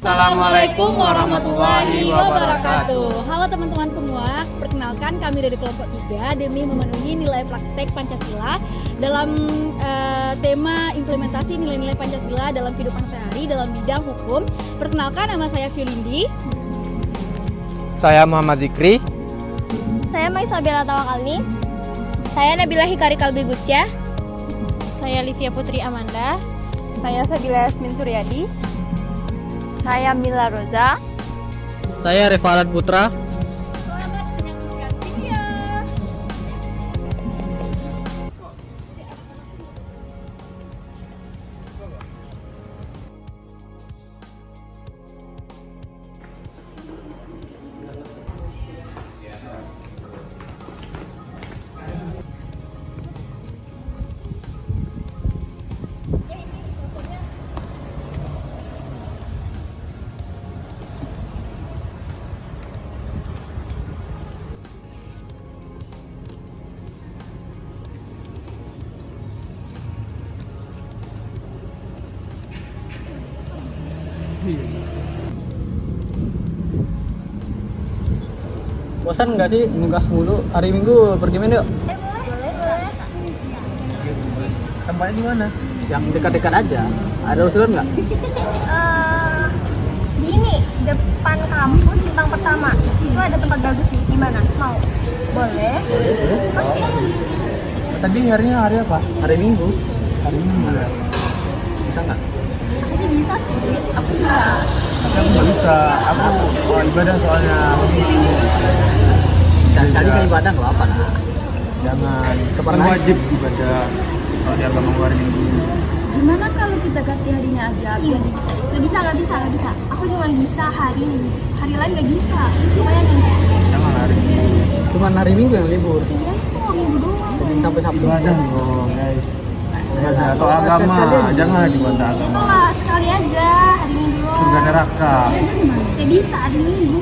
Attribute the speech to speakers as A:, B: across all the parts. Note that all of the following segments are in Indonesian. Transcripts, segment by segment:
A: Assalamualaikum warahmatullahi wabarakatuh.
B: Halo teman-teman semua, perkenalkan kami dari kelompok 3 demi memenuhi nilai praktek Pancasila dalam tema implementasi nilai-nilai Pancasila dalam kehidupan sehari dalam bidang hukum. Perkenalkan, nama saya Fiolindi.
C: Saya Muhammad Zikri.
D: Saya Maisa Bella Tawakalni. Saya Nabila Hikari Kalbi Gusya.
E: Saya Livia Putri Amanda. Saya Sabila Yasmin Suryadi.
D: Saya Mila Roza.
C: Saya Revalan Putra.
B: Selamat menyaksikan video.
C: Bosan nggak sih nugas mulu? Hari Minggu pergi main yuk. Tempatnya di mana? Yang dekat-dekat aja. Ada usulan nggak?
D: Di ini depan kampus Simpang Pertama. Itu ada tempat bagus sih. Gimana? Mau? Boleh. Oke.
C: Tadi harinya hari apa? Hari Minggu. Hari Minggu. Bisa nggak?
D: Aku sih bisa sih. Aku bisa.
C: Aku nggak bisa. Aku ibadah soalnya. Dan tadi kan ibadah nggak apa nah. Jangan. Kan wajib ibadah kalau di agama hari Minggu.
D: Gimana kalau kita ganti harinya aja biar bisa? Nggak bisa. Aku cuma bisa hari ini. Hari lain nggak bisa. Lumayan nih.
C: Jangan hari Minggu. Cuma hari Minggu yang libur.
D: Iya itu minggu doang.
C: Jadi sampai Sabtu aja dong guys. Ibadah soal agama, jangan dibantah
D: Itu
C: agama.
D: lah sekali aja hari minggu doang.
C: Surga neraka.
D: Nggak bisa hari minggu.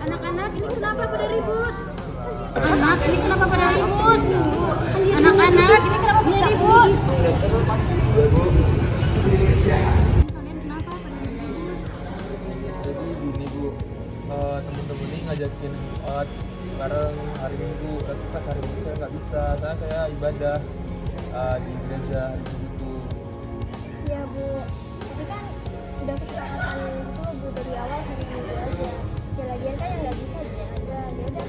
E: Anak-anak ini kenapa pada ribut? Anak ini kenapa pada ribut? Anak-anak ini kenapa pada ribut? Kalian kenapa pada ribut?
C: Jadi gini Bu, temen-temen ini ngajakin bareng hari Minggu, tapi pas hari Minggu saya nggak bisa, karena saya ibadah di gereja hari Minggu.
D: Iya Bu, tapi kan udah kesepakatan gitu loh Bu dari awal hari minggu aja. Ya lagian kan yang nggak bisa dia aja, ya udah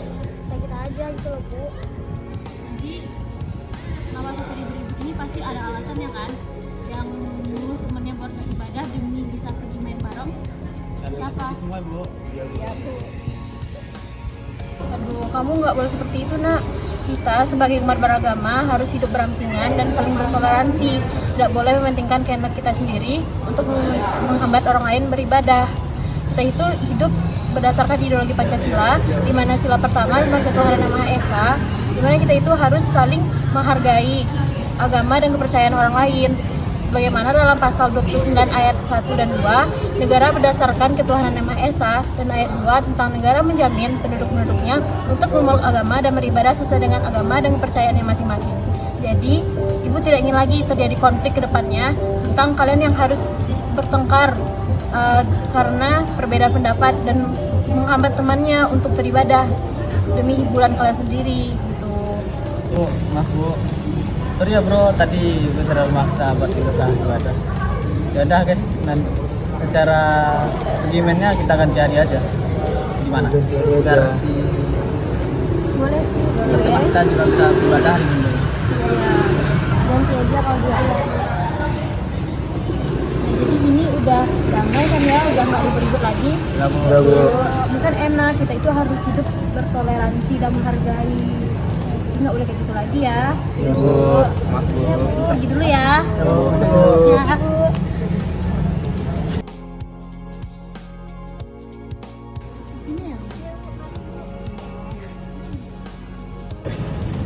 D: kita aja gitu loh Bu.
E: Jadi kenapa sampai ribut-ribut ini pasti ada alasannya kan? Yang nyuruh temennya buat beribadah demi bisa pergi main bareng. Siapa?
C: Semua Bu.
E: Iya Bu.
F: Aduh, kamu nggak boleh seperti itu nak. Kita sebagai umat beragama harus hidup berampingan dan saling bertoleransi. Tidak boleh mementingkan kehendak kita sendiri untuk menghambat orang lain beribadah. Kita itu hidup berdasarkan ideologi Pancasila, di mana sila pertama tentang ketuhanan Yang Maha Esa, di mana kita itu harus saling menghargai agama dan kepercayaan orang lain. Sebagaimana dalam pasal 29 ayat 1 dan 2, negara berdasarkan ketuhanan Yang Maha Esa, dan ayat 2 tentang negara menjamin penduduk-penduduknya untuk memeluk agama dan beribadah sesuai dengan agama dan kepercayaannya masing-masing. Jadi, Ibu tidak ingin lagi terjadi konflik ke depannya tentang kalian yang harus bertengkar karena perbedaan pendapat dan menghambat temannya untuk beribadah demi hiburan kalian sendiri gitu.
C: Oh, maaf Bu. Sorry ya bro, tadi gue terlalu maksa buat urusan ibadah. Ya udah guys, nanti secara pergimennya kita ganti hari aja. Gimana? Biar si
D: Boleh sih.
C: teman kita juga bisa beribadah hari Minggu.
D: Iya. Ganti aja kalau dia ada.
E: Jadi ini udah damai kan ya, udah nggak ribut-ribut lagi.
C: Ya Bu.
E: Bukan enak, kita itu harus hidup bertoleransi dan menghargai. Nggak boleh kayak gitu lagi ya.
C: Ya Bu. Maaf Bu.
E: Pergi dulu ya.
C: Ya Bu.
E: Ya aku.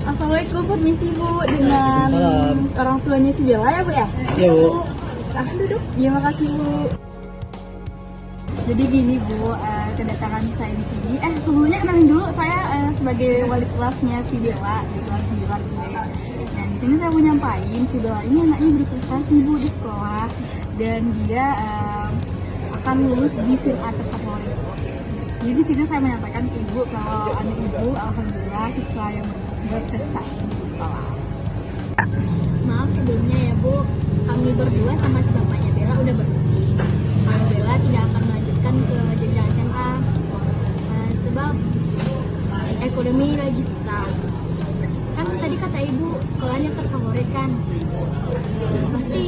B: Assalamualaikum, permisi Bu, dengan orang tuanya si Bella ya Bu ya?
C: Iya Bu.
B: Duduk. Iya makasih Bu. Jadi gini Bu, kedatangan saya di sini. Sebelumnya kenalin dulu, saya sebagai wali kelasnya si Bella di kelas 9 ini. Nah, di sini saya mau nyampain si Bella ini anaknya berprestasi Bu di sekolah dan dia akan lulus di SMA terfavorit. Jadi di sini saya menyampaikan ke Ibu kalau anak Ibu alhamdulillah siswa yang berprestasi di sekolah. Maaf sebelumnya ya Bu, kami berdua sama si bapaknya Bella udah berhenti. Kalau Bella tidak akan melanjutkan ke jenjang SMA sebab ekonomi lagi susah. Kan tadi kata Ibu sekolahnya terfavorit kan, pasti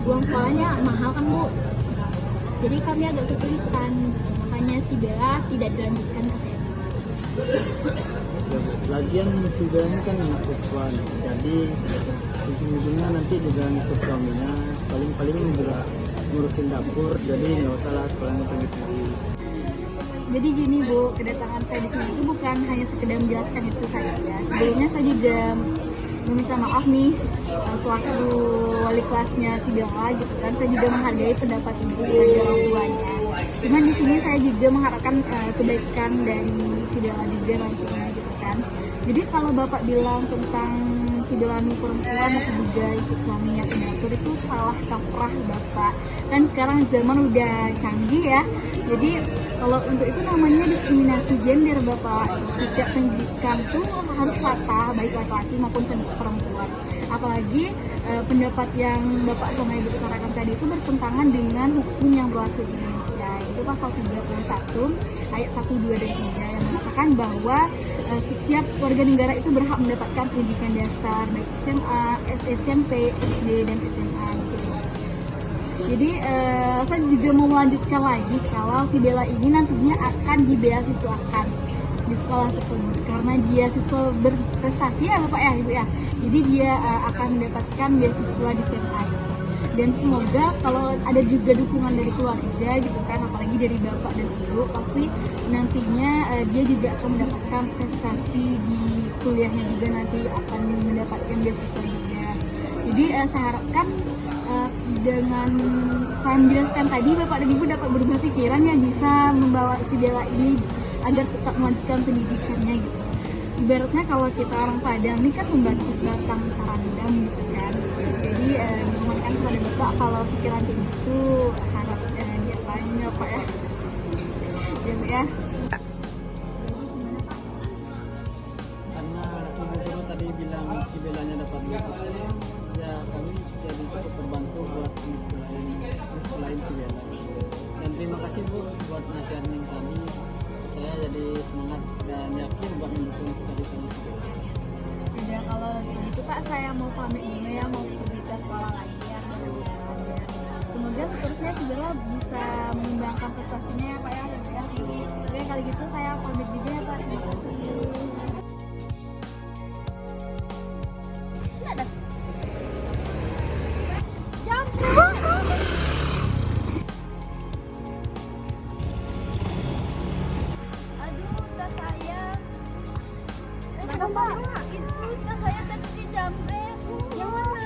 B: uang sekolahnya mahal kan Bu. Jadi kami agak kesulitan, makanya si Bella tidak dilanjutkan ke SMA.
C: Lagian si Bella ini kan anak perempuan, jadi ujung-ujungnya nanti juga ngikut suaminya, paling juga ngurusin dapur, jadi nggak usah lah sekolahnya tinggi-tinggi.
B: Jadi gini Bu, kedatangan saya di sini itu bukan hanya sekedar menjelaskan itu saja. Sebelumnya saya juga meminta maaf nih sewaktu wali kelasnya si Bella gitu kan. Saya juga menghargai pendapat Ibu sebagai orang tuanya. Cuman di sini saya juga mengharapkan kebaikan dari si Bella juga nantinya gitu kan. Jadi kalau Bapak bilang tentang si Bella ini perempuan atau juga ikut suaminya ke dapur itu salah kaprah Bapak. Kan sekarang zaman udah canggih ya. Jadi kalau untuk itu namanya diskriminasi gender Bapak. Setiap pendidikan tuh harus rata baik laki-laki maupun perempuan. Apalagi pendapat yang Bapak sama Ibu utarakan tadi itu bertentangan dengan hukum yang berlaku di Indonesia. Itu pasal 31 ayat 1, 2, dan 3 yang mengatakan bahwa setiap warga negara itu berhak mendapatkan pendidikan dasar baik SMA, SMP, SD, dan SMA gitu. Jadi saya juga mau melanjutkan lagi kalau si Bella ini nantinya akan dibeasiswakan di sekolah tersebut karena dia siswa berprestasi ya Bapak ya Ibu ya. Jadi dia akan mendapatkan beasiswa di SMA. Dan semoga kalau ada juga dukungan dari keluarga gitu kan, apalagi dari Bapak dan Ibu, pasti nantinya dia juga akan mendapatkan prestasi di kuliahnya juga, nanti akan mendapatkan beasiswa juga. Jadi saya harapkan dengan saya menjelaskan tadi Bapak dan Ibu dapat berubah pikiran yang bisa membawa si Bella ini agar tetap melanjutkan pendidikannya gitu. Ibaratnya kalau kita orang Padang ini kan membantu batang karandam gitu kan. Jadi dimohonkan kepada Bapak kalau pikiran itu harap diapain Pak ya. Ya.
C: Karena Ibu Guru tadi bilang si Bellanya dapat beasiswa, ya kami jadi cukup terbantu buat sekolahin si Bella. Dan terima kasih Bu buat nasihatnya kami. Saya jadi semangat dan yakin buat mendukung kita di sini.
B: Ya kalau gitu Pak, saya mau pamit dulu ya, mau pergi ke sekolah lagi ya. Semoga seterusnya si Bella bisa mengembangkan prestasinya ya Pak ya. Oke kali gitu saya pamit juga ya Pak. Terima kasih.
D: Pak, itu tas saya tadi dijamret. Yang mana?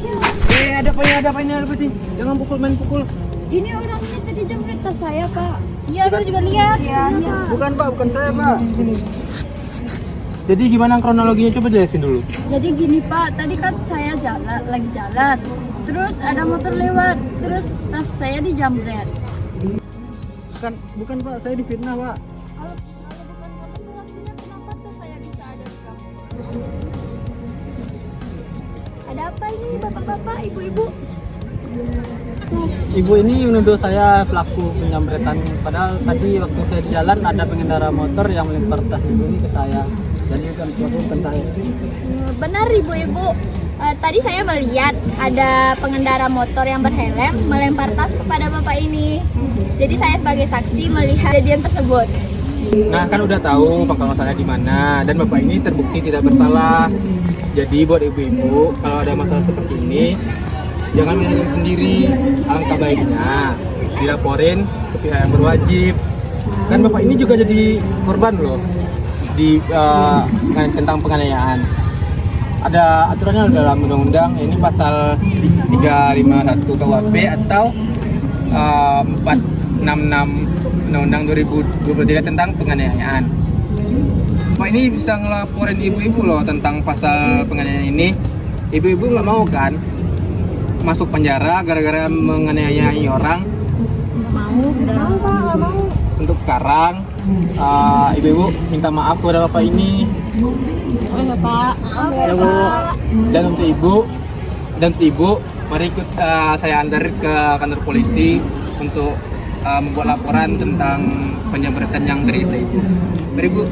D: Yang mana itu?
C: Ada apa ini? Jangan main pukul.
D: Ini orangnya tadi jambret tas saya, Pak.
B: Iya, kita juga lihat. Iya.
C: Bukan Pak, bukan saya Pak. Jadi gimana kronologinya, coba jelasin dulu.
D: Jadi gini Pak, tadi kan saya lagi jalan. Terus ada motor lewat, terus tas saya dijamret.
C: Bukan Pak, saya difitnah Pak.
D: Kalau bukan kamu pelakunya, kenapa tas saya bisa ada di kamu? Ada apa ini bapak-bapak, ibu-ibu?
C: Ibu ini menuduh saya pelaku penjamretan. Padahal tadi waktu saya di jalan ada pengendara motor yang melempar tas ibu ini ke saya. Dan itu kan pelaku bukan saya.
D: Benar ibu-ibu. Tadi saya melihat ada pengendara motor yang berhelm melempar tas kepada bapak ini. Jadi saya sebagai saksi melihat kejadian tersebut.
C: Nah kan udah tahu pangkal masalahnya di mana dan bapak ini terbukti tidak bersalah. Jadi buat ibu-ibu kalau ada masalah seperti ini jangan menanggung sendiri. Alangkah baiknya dilaporin ke pihak yang berwajib. Kan bapak ini juga jadi korban loh di tentang penganiayaan. ada aturannya dalam undang-undang, ini pasal 351 KUHP atau 466 Undang-Undang 2023 tentang penganiayaan. Pak ini bisa ngelaporin ibu-ibu loh tentang pasal penganiayaan ini. Ibu-ibu nggak mau kan masuk penjara gara-gara menganiaya orang?
F: Nggak mau.
C: Untuk sekarang ibu-ibu minta maaf kepada bapak ini.
F: Oh ya Pak.
C: Ya Bu. Dan untuk ibu, mari ikut saya antar ke kantor polisi untuk membuat laporan tentang penjamretan yang terjadi itu. Mari Bu.